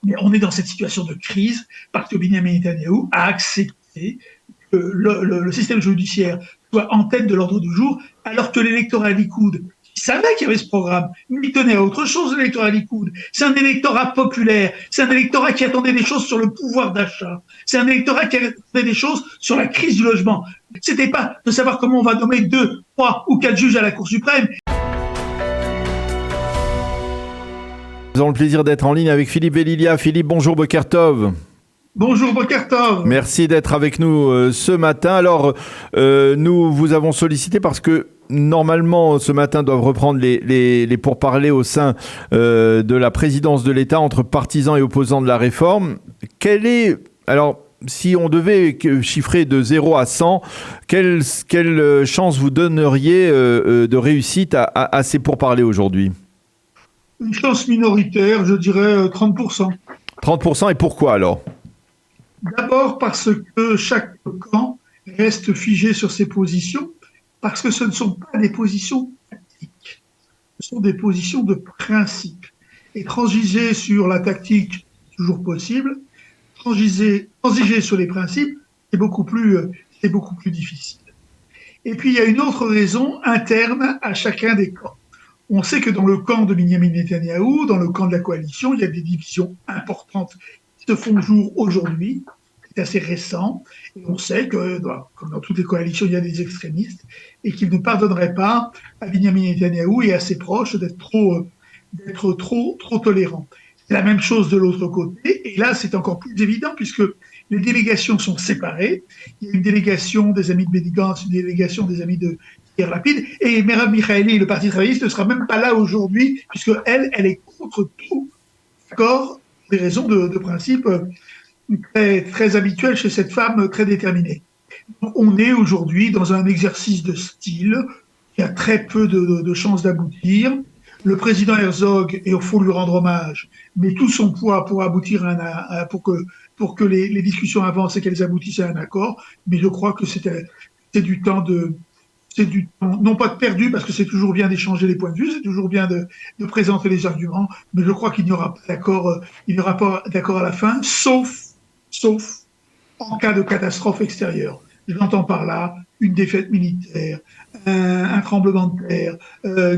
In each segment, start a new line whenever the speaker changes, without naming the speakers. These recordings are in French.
Mais on est dans cette situation de crise parce que Benyamin Netanyahou a accepté que le système judiciaire soit en tête de l'ordre du jour, alors que l'électorat Likoud, qui savait qu'il y avait ce programme, lui tenait à autre chose, l'électorat Likoud. C'est un électorat populaire, c'est un électorat qui attendait des choses sur le pouvoir d'achat, c'est un électorat qui attendait des choses sur la crise du logement. C'était pas de savoir comment on va nommer 2, 3 ou 4 juges à la Cour suprême.
Nous avons le plaisir d'être en ligne avec Philippe Velilia. Philippe, bonjour, Boker Tov.
Bonjour Boker Tov.
Merci d'être avec nous ce matin. Alors, nous vous avons sollicité parce que normalement, ce matin, doivent reprendre les pourparlers au sein de la présidence de l'État entre partisans et opposants de la réforme. Alors, si on devait chiffrer de 0 à 100, quelle chance vous donneriez de réussite à ces pourparlers aujourd'hui ?
Une chance minoritaire, je dirais 30%.
30%, et pourquoi alors ?
D'abord parce que chaque camp reste figé sur ses positions, parce que ce ne sont pas des positions tactiques, ce sont des positions de principe. Et transiger sur la tactique, toujours possible, transiger sur les principes, c'est beaucoup plus difficile. Et puis il y a une autre raison interne à chacun des camps. On sait que dans le camp de Benyamin Netanyahou, dans le camp de la coalition, il y a des divisions importantes qui se font jour aujourd'hui. C'est assez récent. Et on sait que, comme dans toutes les coalitions, il y a des extrémistes et qu'ils ne pardonneraient pas à Benyamin Netanyahou et à ses proches d'être trop tolérants. C'est la même chose de l'autre côté. Et là, c'est encore plus évident puisque les délégations sont séparées. Il y a une délégation des amis de Benny Gantz, une délégation des amis de Yair Lapid, et Merav Michaeli, le Parti travailliste, ne sera même pas là aujourd'hui, puisque elle est contre tout accord, des raisons de principe très, très habituelles chez cette femme très déterminée. Donc, on est aujourd'hui dans un exercice de style qui a très peu de chances d'aboutir. Le président Herzog, et il faut lui rendre hommage, met tout son poids pour aboutir pour que les discussions avancent et qu'elles aboutissent à un accord, mais je crois que c'est du temps non pas de perdu, parce que c'est toujours bien d'échanger les points de vue, c'est toujours bien de présenter les arguments, mais je crois qu'il n'y aura pas d'accord à la fin, sauf en cas de catastrophe extérieure. J'entends par là une défaite militaire, un tremblement de terre,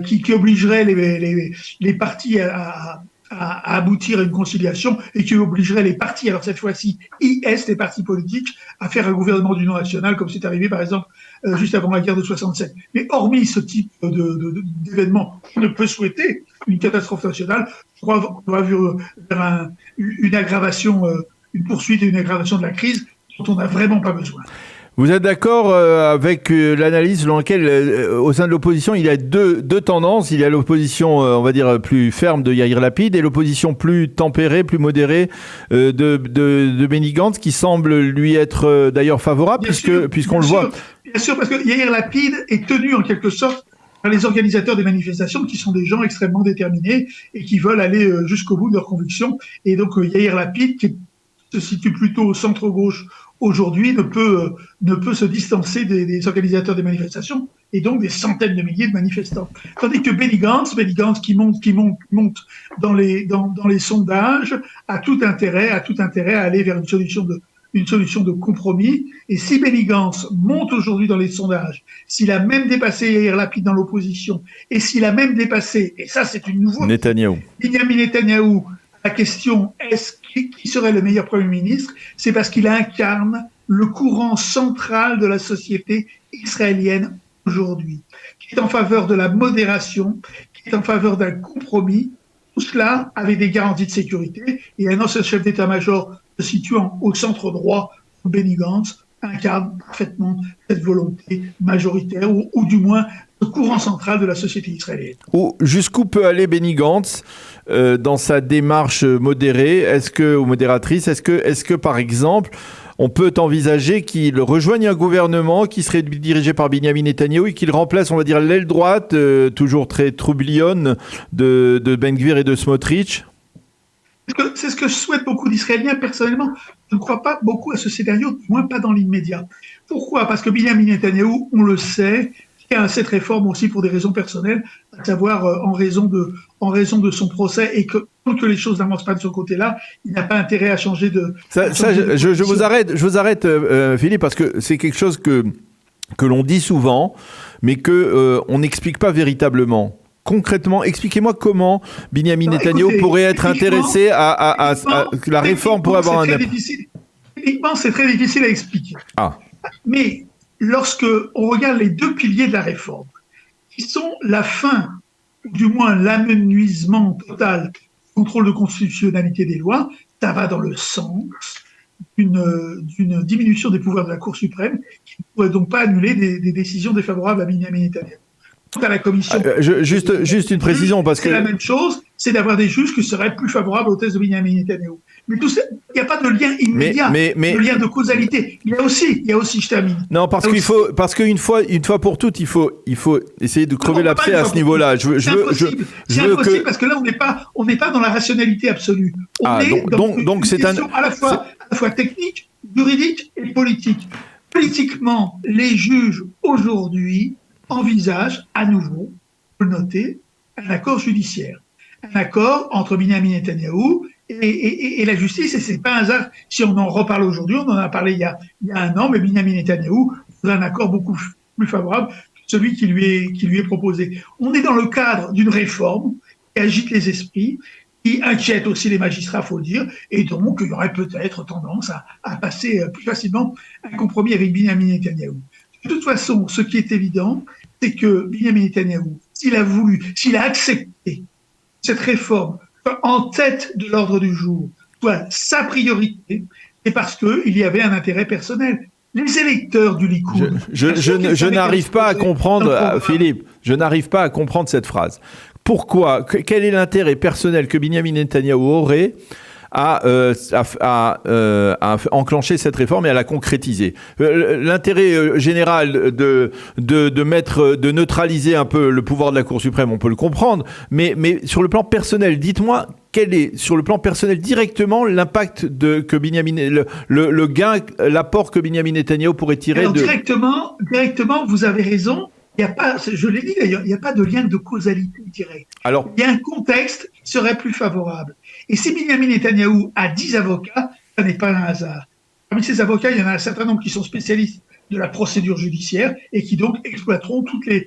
qui obligerait les partis à aboutir à une conciliation et qui obligerait les partis, alors cette fois-ci IS, les partis politiques, à faire un gouvernement d'union nationale, comme c'est arrivé par exemple juste avant la guerre de 67. Mais hormis ce type d'événement, on ne peut souhaiter une catastrophe nationale. Je crois qu'on va vers une aggravation, une poursuite et une aggravation de la crise dont on n'a vraiment pas besoin.
Vous êtes d'accord avec l'analyse selon laquelle, au sein de l'opposition, il y a deux tendances. Il y a l'opposition, on va dire, plus ferme de Yair Lapid et l'opposition plus tempérée, plus modérée de Benny Gantz, qui semble lui être d'ailleurs favorable, puisqu'on le voit.
Bien sûr, parce que Yair Lapid est tenu en quelque sorte par les organisateurs des manifestations, qui sont des gens extrêmement déterminés et qui veulent aller jusqu'au bout de leurs convictions. Et donc Yair Lapid, qui se situe plutôt au centre-gauche aujourd'hui, ne peut se distancer des organisateurs des manifestations et donc des centaines de milliers de manifestants. Tandis que Benny Gantz qui monte dans les sondages, a tout intérêt à aller vers une solution de compromis. Et si Benny Gantz monte aujourd'hui dans les sondages, s'il a même dépassé Yair Lapid dans l'opposition, et s'il a même dépassé, et ça c'est une nouveauté, Benyamin Netanyahou, la question qui serait le meilleur Premier ministre, c'est parce qu'il incarne le courant central de la société israélienne aujourd'hui, qui est en faveur de la modération, qui est en faveur d'un compromis, tout cela avec des garanties de sécurité, et un ancien chef d'état-major se situant au centre droit, Benny Gantz, incarne parfaitement cette volonté majoritaire, ou du moins le courant central de la société israélienne.
Jusqu'où peut aller Benny Gantz dans sa démarche modérée, ou modératrice? Est-ce que par exemple, on peut envisager qu'il rejoigne un gouvernement qui serait dirigé par Benyamin Netanyahou et qu'il remplace, on va dire, l'aile droite, toujours très troublionne, de Ben Gvir et de Smotrich?
C'est ce que je souhaite beaucoup d'Israéliens. Personnellement, je ne crois pas beaucoup à ce scénario, du moins pas dans l'immédiat. Pourquoi ? Parce que Benyamin Netanyahou, on le sait, à cette réforme aussi pour des raisons personnelles, à savoir en raison de son procès, et que tant que les choses n'avancent pas de ce côté-là, il n'a pas intérêt à changer de.
Je vous arrête, Philippe, parce que c'est quelque chose que l'on dit souvent, mais que on n'explique pas véritablement. Concrètement, expliquez-moi comment Binyamin Netanyahu pourrait être intéressé à que la réforme pourrait avoir un impact.
Techniquement, c'est très difficile à expliquer. Mais lorsque on regarde les deux piliers de la réforme, qui sont la fin, ou du moins l'amenuisement total du contrôle de constitutionnalité des lois, ça va dans le sens d'une diminution des pouvoirs de la Cour suprême, qui ne pourrait donc pas annuler des décisions défavorables à Binyamin Netanyahu. À la commission.
Juste une précision, parce que
c'est la même chose, c'est d'avoir des juges qui seraient plus favorables aux thèses de Binyamin Netanyahu. Mais tout ça, il n'y a pas de lien immédiat, de lien de causalité. Il y a aussi, je termine.
Non, parce qu'une fois pour toutes, il faut essayer de crever l'abcès à ce niveau-là.
C'est impossible parce que là, on n'est pas dans la rationalité absolue. On est dans une question à la fois technique, juridique et politique. Politiquement, les juges aujourd'hui envisagent à nouveau, faut le noter, un accord judiciaire. Un accord entre Binyamin Netanyahu et la justice, et c'est pas un hasard si on en reparle aujourd'hui, on en a parlé il y a un an, mais Binyamin Netanyahu voudrait un accord beaucoup plus favorable que celui qui lui est proposé. On est dans le cadre d'une réforme qui agite les esprits, qui inquiète aussi les magistrats, faut le dire, et donc il y aurait peut-être tendance à passer plus facilement un compromis avec Binyamin Netanyahu. De toute façon, ce qui est évident, c'est que Binyamin Netanyahu, s'il a accepté cette réforme en tête de l'ordre du jour, soit sa priorité, c'est parce qu'il y avait un intérêt personnel. Les électeurs du Likoud...
Je n'arrive pas à comprendre, Philippe, je n'arrive pas à comprendre cette phrase. Pourquoi ? Quel est l'intérêt personnel que Binyamin Netanyahu aurait à enclencher cette réforme et à la concrétiser. L'intérêt général de neutraliser un peu le pouvoir de la Cour suprême, on peut le comprendre, mais sur le plan personnel, dites-moi quel est, sur le plan personnel, directement l'impact que Binyamin, le gain, l'apport que Binyamin Netanyahu pourrait tirer.
Alors, directement, vous avez raison. Il y a pas, je l'ai dit d'ailleurs, il n'y a pas de lien de causalité directe.
Alors,
il y a un contexte qui serait plus favorable. Et si Binyamin Netanyahu a 10 avocats, ça n'est pas un hasard. Parmi ces avocats, il y en a un certain nombre qui sont spécialistes de la procédure judiciaire et qui donc exploiteront toutes les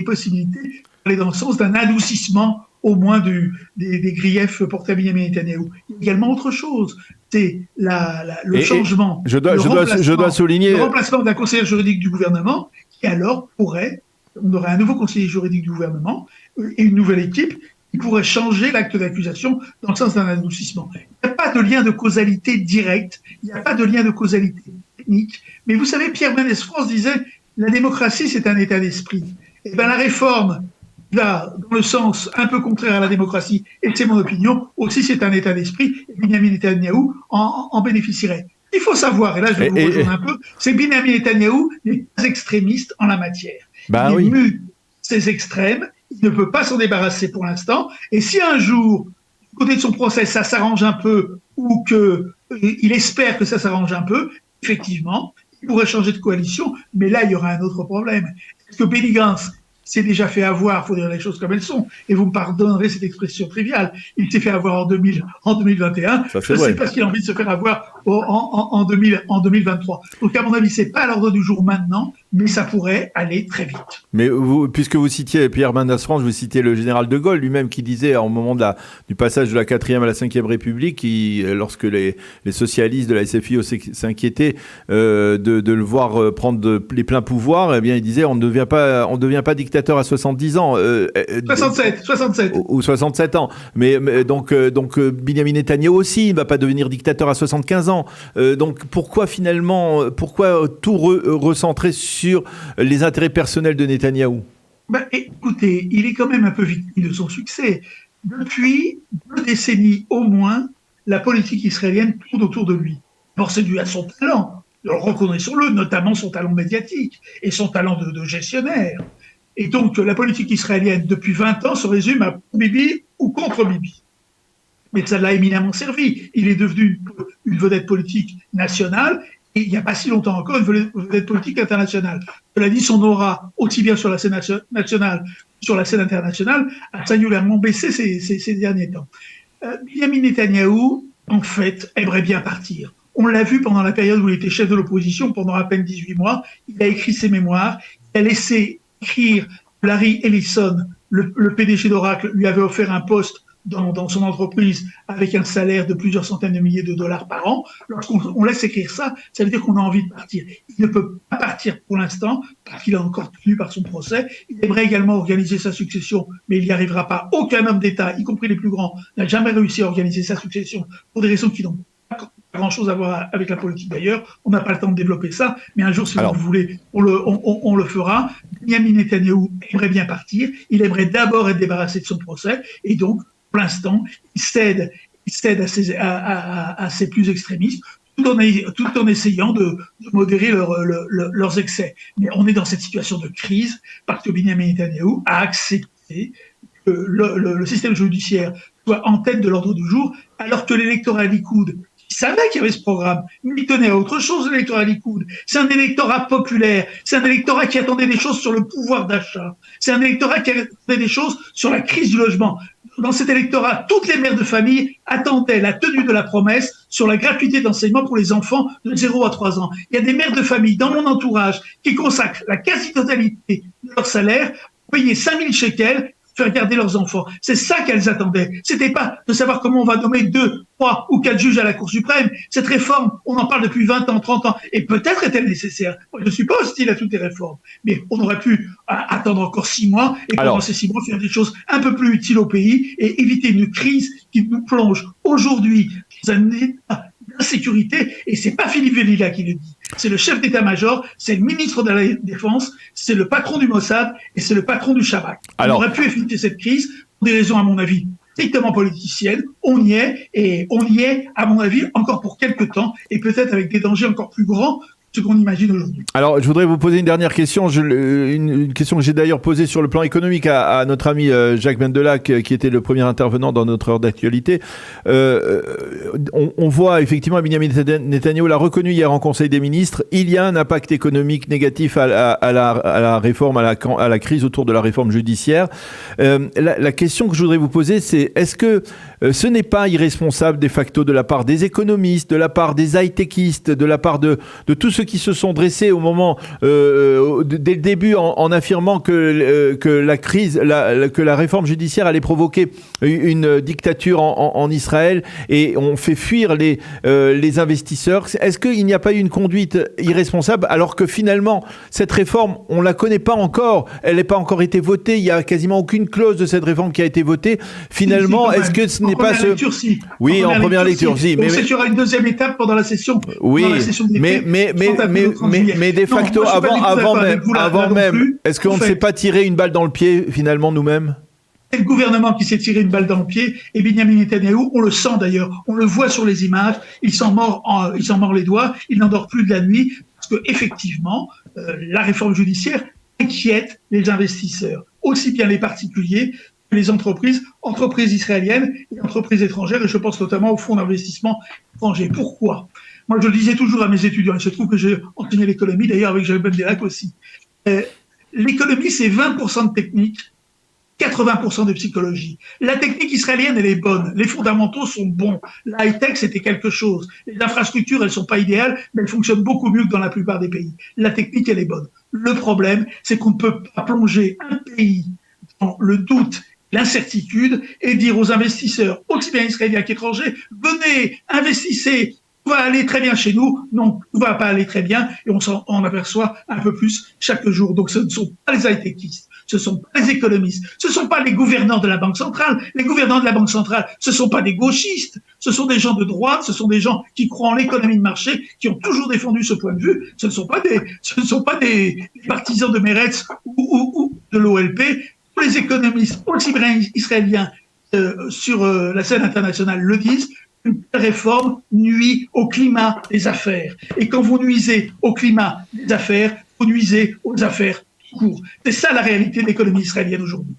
possibilités pour aller dans le sens d'un adoucissement au moins des griefs portés à Binyamin Netanyahu. Il y a également autre chose, c'est le changement.
Je dois souligner
le remplacement d'un conseiller juridique du gouvernement qui alors on aurait un nouveau conseiller juridique du gouvernement et une nouvelle équipe qui pourrait changer l'acte d'accusation dans le sens d'un adoucissement. Il n'y a pas de lien de causalité direct, il n'y a pas de lien de causalité technique, mais vous savez, Pierre Mendès France disait la démocratie c'est un état d'esprit. Et bien la réforme va dans le sens un peu contraire à la démocratie, et c'est mon opinion, aussi c'est un état d'esprit, et Binyamin Netanyahu en bénéficierait. Il faut savoir, et là je vais vous rejoindre un peu, c'est que Binyamin Netanyahu n'est pas extrémiste en la matière. Il mue ces extrêmes, il ne peut pas s'en débarrasser pour l'instant, et si un jour, du côté de son procès, ça s'arrange un peu, ou qu'il espère que ça s'arrange un peu, effectivement, il pourrait changer de coalition, mais là il y aura un autre problème. Est-ce que Benny Gantz s'est déjà fait avoir, il faut dire les choses comme elles sont, et vous me pardonnerez cette expression triviale, il s'est fait avoir en 2021, je ne sais pas s'il a envie de se faire avoir en 2023. Donc à mon avis, c'est pas à l'ordre du jour maintenant, mais ça pourrait aller très vite.
Mais vous, puisque vous citiez Pierre Mendès France, vous citez le général de Gaulle lui-même qui disait au moment du passage de la 4e à la 5e République, lorsque les socialistes de la SFIO s'inquiétaient de le voir prendre les pleins pouvoirs, eh bien il disait on ne devient pas dictateur à 70 ans.
67.
Ou 67 ans. Mais donc Binyamin Netanyahu aussi ne va pas devenir dictateur à 75 ans. Donc pourquoi tout recentrer sur les intérêts personnels de Netanyahou?
Écoutez, il est quand même un peu victime de son succès. Depuis 2 décennies au moins, la politique israélienne tourne autour de lui. Or, c'est dû à son talent. Alors, reconnaissons-le, notamment son talent médiatique et son talent de gestionnaire. Et donc, la politique israélienne, depuis 20 ans, se résume à Bibi ou contre Bibi. Mais ça l'a éminemment servi. Il est devenu une vedette politique nationale. Et il n'y a pas si longtemps encore, une vedette politique internationale. Cela dit, son aura, aussi bien sur la scène nationale que sur la scène internationale, a singulièrement baissé ces derniers temps. Benjamin Netanyahou, en fait, aimerait bien partir. On l'a vu pendant la période où il était chef de l'opposition, pendant à peine 18 mois. Il a écrit ses mémoires, il a laissé écrire Larry Ellison, le PDG d'Oracle, lui avait offert un poste dans son entreprise avec un salaire de plusieurs centaines de milliers de dollars par an. Lorsqu'on laisse écrire ça, ça veut dire qu'on a envie de partir. Il ne peut pas partir pour l'instant parce qu'il est encore tenu par son procès. Il aimerait également organiser sa succession, mais il n'y arrivera pas. Aucun homme d'État, y compris les plus grands, n'a jamais réussi à organiser sa succession pour des raisons qui n'ont pas grand-chose à voir avec la politique d'ailleurs. On n'a pas le temps de développer ça, mais un jour, si vous voulez, on le fera. Benjamin Netanyahou aimerait bien partir. Il aimerait d'abord être débarrassé de son procès, et donc, pour l'instant, il cède à ses plus extrémistes, tout en essayant de modérer leurs excès. Mais on est dans cette situation de crise parce que Benjamin Netanyahou a accepté que le système judiciaire soit en tête de l'ordre du jour, alors que l'électorat Likoud, qui savait qu'il y avait ce programme, il tenait à autre chose, l'électorat Likoud. C'est un électorat populaire, c'est un électorat qui attendait des choses sur le pouvoir d'achat, c'est un électorat qui attendait des choses sur la crise du logement. Dans cet électorat, toutes les mères de famille attendaient la tenue de la promesse sur la gratuité d'enseignement pour les enfants de 0 à 3 ans. Il y a des mères de famille dans mon entourage qui consacrent la quasi-totalité de leur salaire pour payer 5000 shekels faire garder leurs enfants. C'est ça qu'elles attendaient. C'était pas de savoir comment on va nommer 2, 3 ou 4 juges à la Cour suprême. Cette réforme, on en parle depuis 20 ans, 30 ans, et peut-être est-elle nécessaire. Moi, je ne suis pas hostile à toutes les réformes, mais on aurait pu attendre encore 6 mois, et pendant ces 6 mois, faire des choses un peu plus utiles au pays, et éviter une crise qui nous plonge aujourd'hui dans un état d'insécurité, et c'est pas Philippe Velila qui le dit. C'est le chef d'état-major, c'est le ministre de la Défense, c'est le patron du Mossad et c'est le patron du Shabak. On aurait pu éviter cette crise pour des raisons, à mon avis, strictement politiciennes. On y est, et on y est, à mon avis, encore pour quelques temps, et peut-être avec des dangers encore plus grands ce qu'on imagine aujourd'hui.
Alors, je voudrais vous poser une dernière question, une question que j'ai d'ailleurs posée sur le plan économique à notre ami Jacques Bendelak, qui était le premier intervenant dans notre heure d'actualité. On voit effectivement, Benjamin Netanyahou l'a reconnu hier en Conseil des ministres, il y a un impact économique négatif à la réforme, à la crise autour de la réforme judiciaire. La question que je voudrais vous poser, c'est est-ce que ce n'est pas irresponsable de facto de la part des économistes, de la part des high-techistes, de la part de tous ceux qui se sont dressés au moment, dès le début, en affirmant que la crise, que la réforme judiciaire allait provoquer une dictature en Israël, et on fait fuir les investisseurs. Est-ce qu'il n'y a pas eu une conduite irresponsable alors que finalement cette réforme, on la connaît pas encore, elle n'a pas encore été votée, il y a quasiment aucune clause de cette réforme qui a été votée. Finalement, est-ce que ce n'est pas ce... Oui, en première lecture, si.
Mais il y aura une deuxième étape pendant la session.
Oui, mais de facto, avant même, est-ce qu'on ne s'est pas tiré une balle dans le pied, finalement, nous-mêmes ?
C'est le gouvernement qui s'est tiré une balle dans le pied, et Benjamin Netanyahou, on le sent d'ailleurs, on le voit sur les images, il s'en mord les doigts, il n'en dort plus de la nuit, parce que effectivement, la réforme judiciaire inquiète les investisseurs, aussi bien les particuliers que les entreprises israéliennes et entreprises étrangères, et je pense notamment aux fonds d'investissement étrangers. Pourquoi ? Moi, je le disais toujours à mes étudiants, et je trouve que j'ai enseigné l'économie, d'ailleurs avec Jacques Bendelak aussi. L'économie, c'est 20% de technique, 80% de psychologie. La technique israélienne, elle est bonne. Les fondamentaux sont bons. La high-tech, c'était quelque chose. Les infrastructures, elles sont pas idéales, mais elles fonctionnent beaucoup mieux que dans la plupart des pays. La technique, elle est bonne. Le problème, c'est qu'on ne peut pas plonger un pays dans le doute, l'incertitude, et dire aux investisseurs, aussi bien israéliens qu'étrangers, venez, investissez, tout va aller très bien chez nous. Non, tout va pas aller très bien, et on s'en aperçoit un peu plus chaque jour. Donc ce ne sont pas les high-techistes, ce ne sont pas les économistes, ce ne sont pas les gouverneurs de la Banque centrale. Les gouverneurs de la Banque centrale, ce ne sont pas des gauchistes, ce sont des gens de droite, ce sont des gens qui croient en l'économie de marché, qui ont toujours défendu ce point de vue. Ce ne sont pas des partisans de Meretz ou de l'OLP. Les économistes, aussi bien israéliens sur la scène internationale, le disent. Une réforme nuit au climat des affaires. Et quand vous nuisez au climat des affaires, vous nuisez aux affaires tout court. C'est ça la réalité de l'économie israélienne aujourd'hui.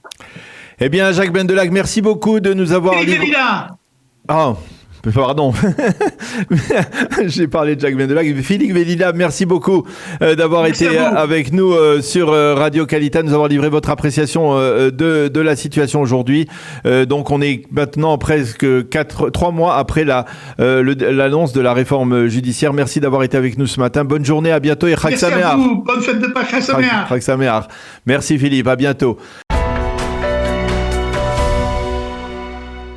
Eh bien, Jacques Bendelak, merci beaucoup de nous avoir...
Philippe Velila.
Pardon, j'ai parlé de Jacques Bendelag. Philippe Velila, merci beaucoup d'avoir été avec nous sur Radio Kalita, nous avoir livré votre appréciation de la situation aujourd'hui. Donc on est maintenant presque 3 mois après l'annonce de la réforme judiciaire. Merci d'avoir été avec nous ce matin. Bonne journée, à bientôt et Chag Sameach.
Merci à vous, bonne fête de Pâques, Chag Sameach.
Chag Sameach. Merci Philippe, à bientôt.